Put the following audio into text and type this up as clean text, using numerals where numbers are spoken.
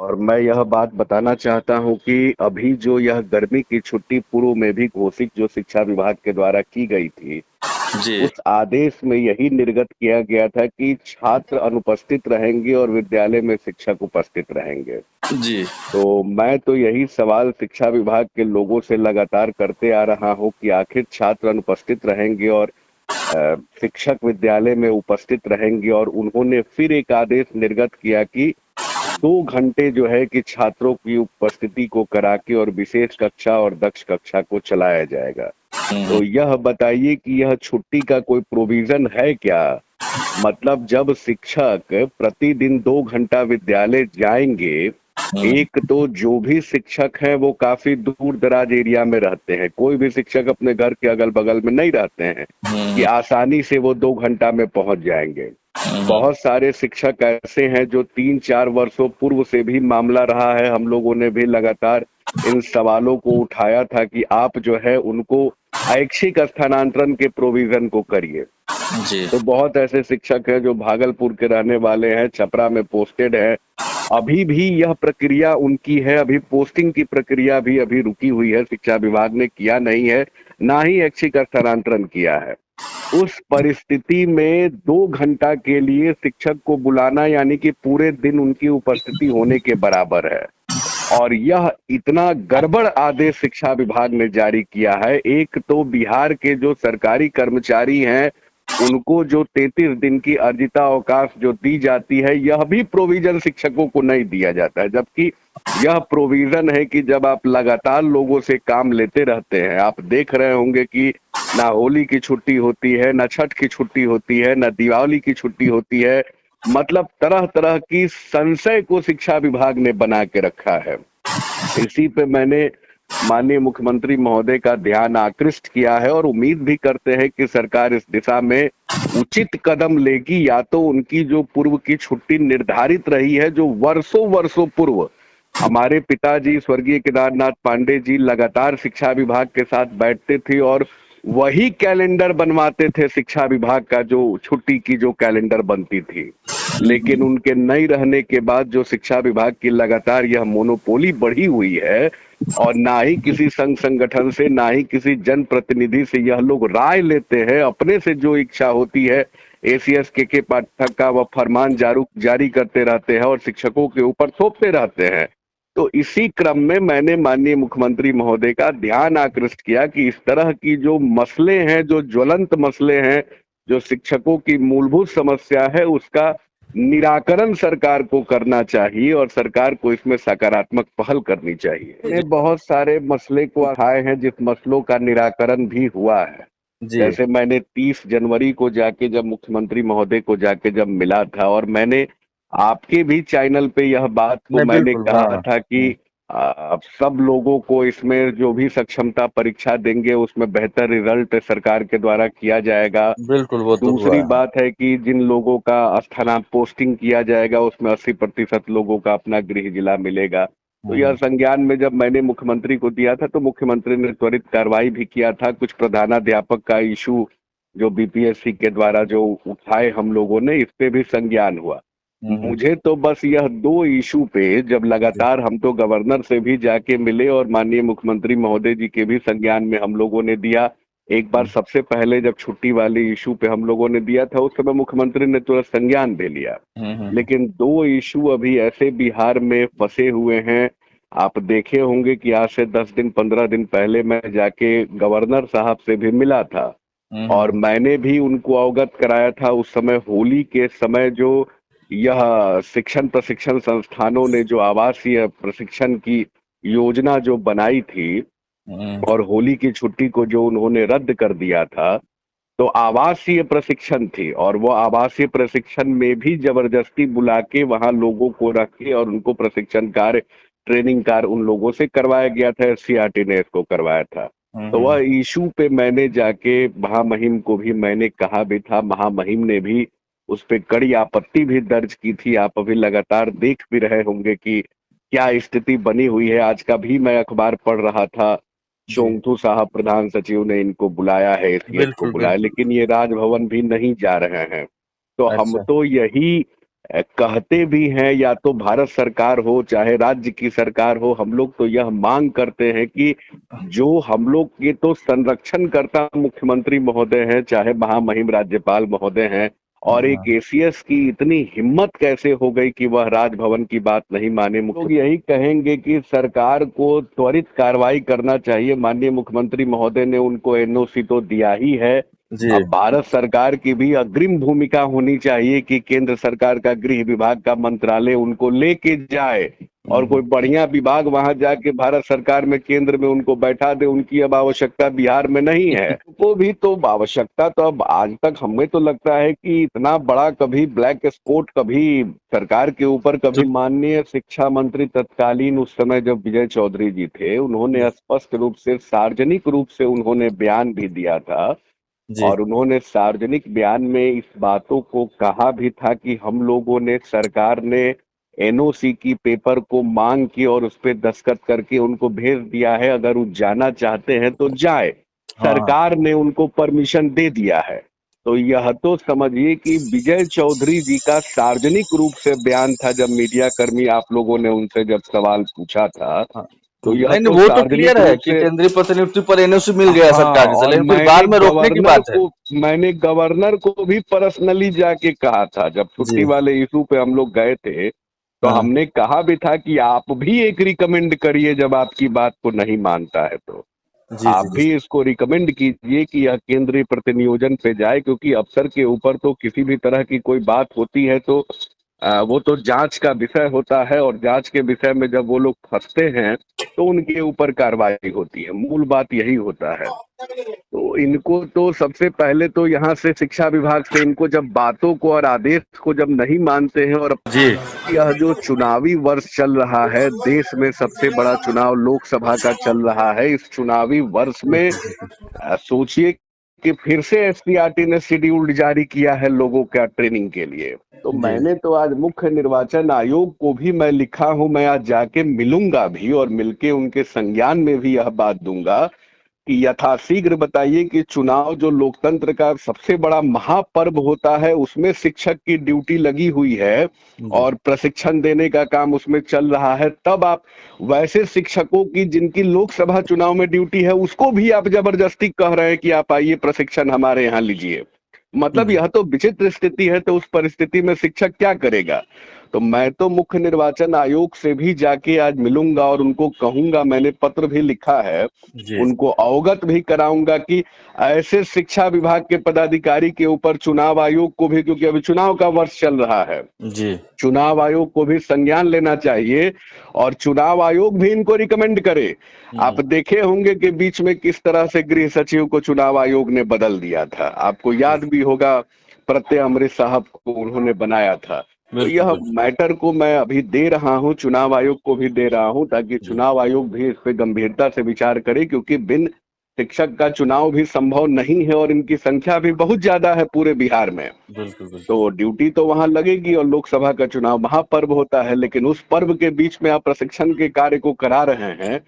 और मैं यह बात बताना चाहता हूं कि अभी जो यह गर्मी की छुट्टी पूर्व में भी घोषित जो शिक्षा विभाग के द्वारा की गई थी, जी, उस आदेश में यही निर्गत किया गया था कि छात्र अनुपस्थित रहेंगे और विद्यालय में शिक्षक उपस्थित रहेंगे। जी, तो मैं तो यही सवाल शिक्षा विभाग के लोगों से लगातार करते आ रहा हूं कि आखिर छात्र अनुपस्थित रहेंगे और शिक्षक विद्यालय में उपस्थित रहेंगे, और उन्होंने फिर एक आदेश निर्गत किया कि 2 घंटे जो है कि छात्रों की उपस्थिति को करा के और विशेष कक्षा और दक्ष कक्षा को चलाया जाएगा। हम्म, तो यह बताइए कि यह छुट्टी का कोई प्रोविजन है क्या? मतलब जब शिक्षक प्रतिदिन 2 घंटा विद्यालय जाएंगे, हम्म, एक तो जो भी शिक्षक हैं वो काफी दूर दराज एरिया में रहते हैं, कोई भी शिक्षक अपने घर के अगल बगल में नहीं रहते हैं कि हम्म, आसानी से वो 2 घंटा में पहुंच जाएंगे। हम्म, बहुत सारे शिक्षक ऐसे हैं जो 3-4 वर्षों पूर्व से भी मामला रहा है, हम लोगों ने भी लगातार इन सवालों को उठाया था कि आप जो है उनको ऐच्छिक स्थानांतरण के प्रोविजन को करिए। जी, तो बहुत ऐसे शिक्षक हैं जो भागलपुर के रहने वाले हैं, छपरा में पोस्टेड है, अभी भी यह प्रक्रिया उनकी है, अभी पोस्टिंग की प्रक्रिया भी अभी रुकी हुई है, शिक्षा विभाग ने किया नहीं है, ना ही ऐच्छिक स्थानांतरण किया है। उस परिस्थिति में 2 घंटा के लिए शिक्षक को बुलाना यानी कि पूरे दिन उनकी उपस्थिति होने के बराबर है। और यह इतना गड़बड़ आदेश शिक्षा विभाग ने जारी किया है। एक तो बिहार के जो सरकारी कर्मचारी हैं, उनको जो 33 दिन की अर्जिता अवकाश जो दी जाती है, यह भी प्रोविजन शिक्षकों को नहीं दिया जाता है, जबकि यह प्रोविजन है कि जब आप लगातार लोगों से काम लेते रहते हैं, आप देख रहे होंगे कि ना होली की छुट्टी होती है, ना छठ की छुट्टी होती है, ना दिवाली की छुट्टी होती है, मतलब तरह तरह की संशय को शिक्षा विभाग ने बना के रखा है। इसी पे मैंने माननीय मुख्यमंत्री महोदय का ध्यान आकृष्ट किया है और उम्मीद भी करते हैं कि सरकार इस दिशा में उचित कदम लेगी, या तो उनकी जो पूर्व की छुट्टी निर्धारित रही है, जो वर्षों वर्षों पूर्व हमारे पिताजी स्वर्गीय केदारनाथ पांडे जी लगातार शिक्षा विभाग के साथ बैठते थे और वही कैलेंडर बनवाते थे, शिक्षा विभाग का जो छुट्टी की जो कैलेंडर बनती थी। लेकिन उनके नहीं रहने के बाद जो शिक्षा विभाग की लगातार यह मोनोपोली बढ़ी हुई है, और ना ही किसी संघ संगठन से, ना ही किसी जनप्रतिनिधि से यह लोग राय लेते हैं, अपने से जो इच्छा होती है एसीएस के पाठक का वह फरमान जारी करते रहते हैं और शिक्षकों के ऊपर थोपते रहते हैं। तो इसी क्रम में मैंने माननीय मुख्यमंत्री महोदय का ध्यान आकृष्ट किया कि इस तरह की जो मसले हैं, जो ज्वलंत मसले हैं, जो शिक्षकों की मूलभूत समस्या है, उसका निराकरण सरकार को करना चाहिए और सरकार को इसमें सकारात्मक पहल करनी चाहिए। ने बहुत सारे मसले को उठाए हैं, जिस मसलों का निराकरण भी हुआ है। जी, जैसे मैंने 30 जनवरी को जाके जब मुख्यमंत्री महोदय को जाके जब मिला था, और मैंने आपके भी चैनल पे यह बात को नहीं मैंने बिल्कुल, कहा हाँ, था कि अब सब लोगों को इसमें जो भी सक्षमता परीक्षा देंगे उसमें बेहतर रिजल्ट सरकार के द्वारा किया जाएगा। बिल्कुल वो तो हुआ दूसरी है, हाँ, बात है कि जिन लोगों का स्थानांतरण पोस्टिंग किया जाएगा उसमें 80% लोगों का अपना गृह जिला मिलेगा। तो यह हम्म, संज्ञान में जब मैंने मुख्यमंत्री को दिया था तो मुख्यमंत्री ने त्वरित कार्रवाई भी किया था। कुछ प्रधानाध्यापक का इशू जो बीपीएससी के द्वारा जो उठाए हम लोगों ने, इस पे भी संज्ञान हुआ। हम्म, मुझे तो बस यह 2 इशू पे जब लगातार हम तो गवर्नर से भी जाके मिले और माननीय मुख्यमंत्री महोदय जी के भी संज्ञान में हम लोगों ने दिया। एक बार सबसे पहले जब छुट्टी वाले इशू पे हम लोगों ने दिया था, उस समय मुख्यमंत्री ने तुरंत संज्ञान दे लिया। हम्म, लेकिन 2 इशू अभी ऐसे बिहार में फंसे हुए हैं। आप देखे होंगे कि आज से 10 दिन 15 दिन पहले मैं जाके गवर्नर साहब से भी मिला था और हम्म, मैंने भी उनको अवगत कराया था। उस समय होली के समय जो यह शिक्षण प्रशिक्षण संस्थानों ने जो आवासीय प्रशिक्षण की योजना जो बनाई थी हम्म, और होली की छुट्टी को जो उन्होंने रद्द कर दिया था, तो आवासीय प्रशिक्षण थी और वो आवासीय प्रशिक्षण में भी जबरदस्ती बुला के वहां लोगों को रख के और उनको प्रशिक्षण कार्य ट्रेनिंग कार्य उन लोगों से करवाया गया था, एससीईआरटी ने इसको करवाया था। तो हम्म, वह इशू पे मैंने जाके महामहिम को भी मैंने कहा भी था, महामहिम ने भी उस पे कड़ी आपत्ति भी दर्ज की थी। आप अभी लगातार देख भी रहे होंगे कि क्या स्थिति बनी हुई है। आज का भी मैं अखबार पढ़ रहा था, जी, चोंगथू साहब प्रधान सचिव ने इनको बुलाया है, एसीएस को बिल्कुल, बुलाया, बिल्कुल, लेकिन ये राजभवन भी नहीं जा रहे हैं। तो हम अच्छा, तो यही कहते भी हैं, या तो भारत सरकार हो चाहे राज्य की सरकार हो, हम लोग तो यह मांग करते हैं कि जो हम लोग के तो संरक्षण करता मुख्यमंत्री महोदय हैं, चाहे महामहिम राज्यपाल महोदय हैं, और एक एसीएस की इतनी हिम्मत कैसे हो गई कि वह राजभवन की बात नहीं माने। लोग यही कहेंगे कि सरकार को त्वरित कार्रवाई करना चाहिए। माननीय मुख्यमंत्री महोदय ने उनको एनओसी तो दिया ही है, जी। अब भारत सरकार की भी अग्रिम भूमिका होनी चाहिए कि केंद्र सरकार का गृह विभाग का मंत्रालय उनको लेके जाए और कोई बढ़िया विभाग वहां जाके भारत सरकार में केंद्र में उनको बैठा दे। उनकी अब आवश्यकता बिहार में नहीं है, उनको भी तो आवश्यकता तो अब आज तक हमें तो लगता है कि इतना बड़ा कभी ब्लैक स्पॉट कभी सरकार के ऊपर कभी। माननीय शिक्षा मंत्री तत्कालीन उस समय जब विजय चौधरी जी थे, उन्होंने स्पष्ट रूप से सार्वजनिक रूप से उन्होंने बयान भी दिया था और उन्होंने सार्वजनिक बयान में इस बातों को कहा भी था कि हम लोगों ने, सरकार ने एनओसी की पेपर को मांग की और उस पर दस्तखत करके उनको भेज दिया है, अगर वो जाना चाहते हैं तो जाए। सरकार ने उनको परमिशन दे दिया है। तो यह तो समझिए कि विजय चौधरी जी का सार्वजनिक रूप से बयान था जब मीडिया कर्मी आप लोगों ने उनसे जब सवाल पूछा था, तो यह नहीं, तो वो तो सार्वजनिक क्लियर है रूप कि से केंद्रीय प्रतिनियुक्ति पर एनओसी मिल गया सरकार से, और लेकिन फिर बाद में रोकने की बात है। मैंने गवर्नर को भी पर्सनली जाके कहा था, जब छुट्टी वाले इशू पे हम लोग गए थे तो हमने कहा भी था कि आप भी एक रिकमेंड करिए, जब आपकी बात को नहीं मानता है तो आप भी इसको रिकमेंड कीजिए कि यह केंद्रीय प्रतिनियोजन पे जाए, क्योंकि अफसर के ऊपर तो किसी भी तरह की कोई बात होती है तो वो तो जांच का विषय होता है, और जांच के विषय में जब वो लोग फंसते हैं तो उनके ऊपर कार्रवाई होती है। मूल बात यही होता है। तो इनको तो सबसे पहले तो यहाँ से शिक्षा विभाग से इनको जब बातों को और आदेश को जब नहीं मानते हैं, और यह जो चुनावी वर्ष चल रहा है, देश में सबसे बड़ा चुनाव लोकसभा का चल रहा है, इस चुनावी वर्ष में सोचिए कि फिर से एससीईआरटी ने शेड्यूल जारी किया है लोगों का ट्रेनिंग के लिए। तो मैंने तो आज मुख्य निर्वाचन आयोग को भी मैं लिखा हूं, मैं आज जाके मिलूंगा भी और मिलके उनके संज्ञान में भी यह बात दूंगा कि यथाशीघ्र बताइए कि चुनाव जो लोकतंत्र का सबसे बड़ा महापर्व होता है, उसमें शिक्षक की ड्यूटी लगी हुई है और प्रशिक्षण देने का काम उसमें चल रहा है, तब आप वैसे शिक्षकों की जिनकी लोकसभा चुनाव में ड्यूटी है उसको भी आप जबरदस्ती कह रहे हैं कि आप आइए प्रशिक्षण हमारे यहाँ लीजिए। मतलब यह तो विचित्र स्थिति है। तो उस परिस्थिति में शिक्षक क्या करेगा? तो मैं तो मुख्य निर्वाचन आयोग से भी जाके आज मिलूंगा और उनको कहूंगा, मैंने पत्र भी लिखा है, उनको अवगत भी कराऊंगा कि ऐसे शिक्षा विभाग के पदाधिकारी के ऊपर चुनाव आयोग को भी, क्योंकि अभी चुनाव का वर्ष चल रहा है, चुनाव आयोग को भी संज्ञान लेना चाहिए और चुनाव आयोग भी इनको रिकमेंड करे। आप देखे होंगे कि बीच में किस तरह से गृह सचिव को चुनाव आयोग ने बदल दिया था, आपको याद भी होगा, प्रत्यय अमृत साहब को उन्होंने बनाया था। तो यह मैटर को मैं अभी दे रहा हूं, चुनाव आयोग को भी दे रहा हूं, ताकि चुनाव आयोग भी इस पे गंभीरता से विचार करे, क्योंकि बिन शिक्षक का चुनाव भी संभव नहीं है और इनकी संख्या भी बहुत ज्यादा है पूरे बिहार में। तो ड्यूटी तो वहां लगेगी और लोकसभा का चुनाव महापर्व होता है, लेकिन उस पर्व के बीच में आप प्रशिक्षण के कार्य को करा रहे हैं